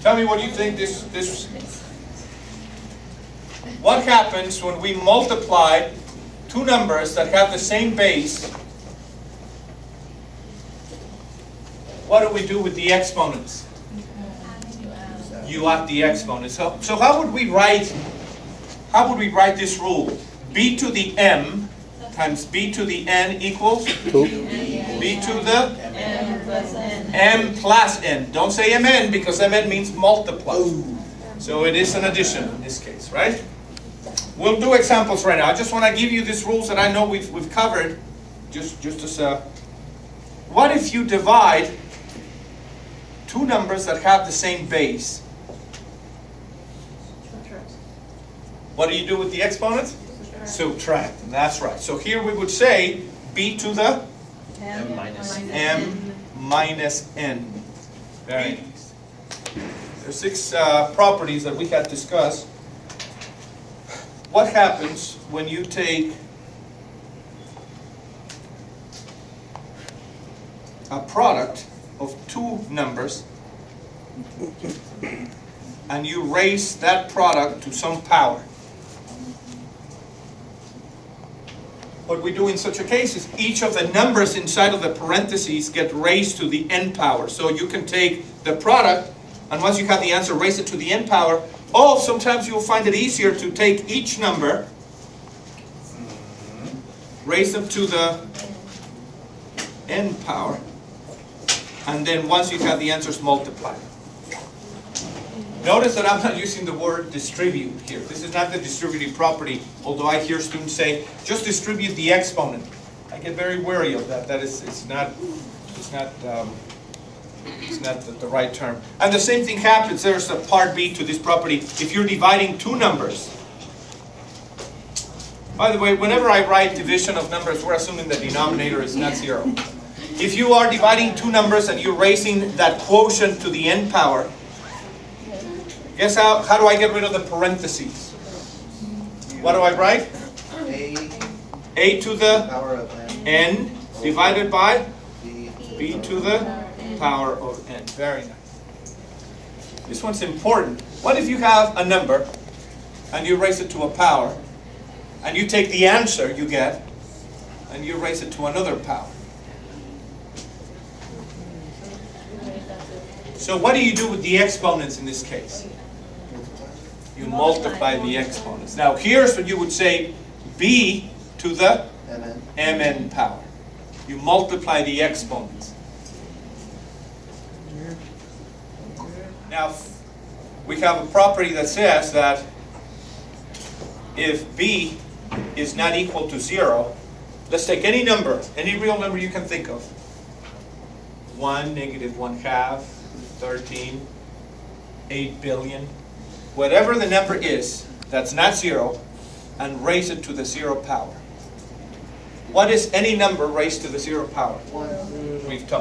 Tell me what you think what happens when we multiply two numbers that have the same base? What do we do with the exponents? You add the exponents. So how would we write this rule? B to the m times b to the n equals 2. b to the m plus n. Don't say mn because mn means multiply. So it is an addition in this case, right? We'll do examples right now. I just want to give you these rules that I know we've covered. Just as a, what if you divide two numbers that have the same base? What do you do with the exponents? Subtract. And that's right. So here we would say b to the m minus n. Very nice. There's 6 properties that we had discussed. What happens when you take a product of two numbers and you raise that product to some power? What we do in such a case is each of the numbers inside of the parentheses get raised to the n power. So you can take the product, and once you have the answer, raise it to the n power. Or sometimes you'll find it easier to take each number, raise them to the n power, and then once you have the answers, multiply. Notice that I'm not using the word distribute here. This is not the distributive property, although I hear students say, just distribute the exponent. I get very wary of that. That is, it's not the right term. And the same thing happens, there's a part B to this property, if you're dividing two numbers. By the way, whenever I write division of numbers, we're assuming the denominator is not 0. If you are dividing two numbers and you're raising that quotient to the n power, guess how do I get rid of the parentheses? What do I write? A to the Power of n divided by b to the power of n. Very nice. This one's important. What if you have a number and you raise it to a power and you take the answer you get and you raise it to another power? So what do you do with the exponents in this case? You multiply the exponents. Now here's what you would say, b to the mn power. You multiply the exponents. Now we have a property that says that if b is not equal to 0, let's take any number, any real number you can think of. 1, -1/2, 13, 8 billion. Whatever the number is that's not 0, and raise it to the 0 power. What is any number raised to the 0 power? 1.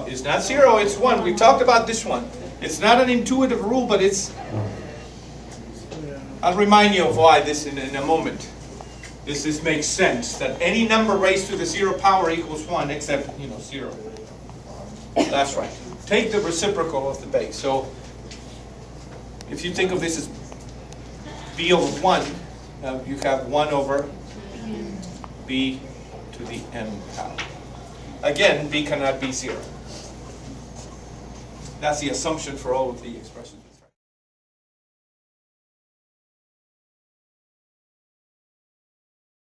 It's not 0, it's 1. We've talked about this one. It's not an intuitive rule, but I'll remind you of why this in a moment. This makes sense, that any number raised to the 0 power equals 1, except, 0. That's right. Take the reciprocal of the base. So, if you think of this as b over 1, you have 1 over b to the m power. Again, b cannot be 0. That's the assumption for all of the expressions.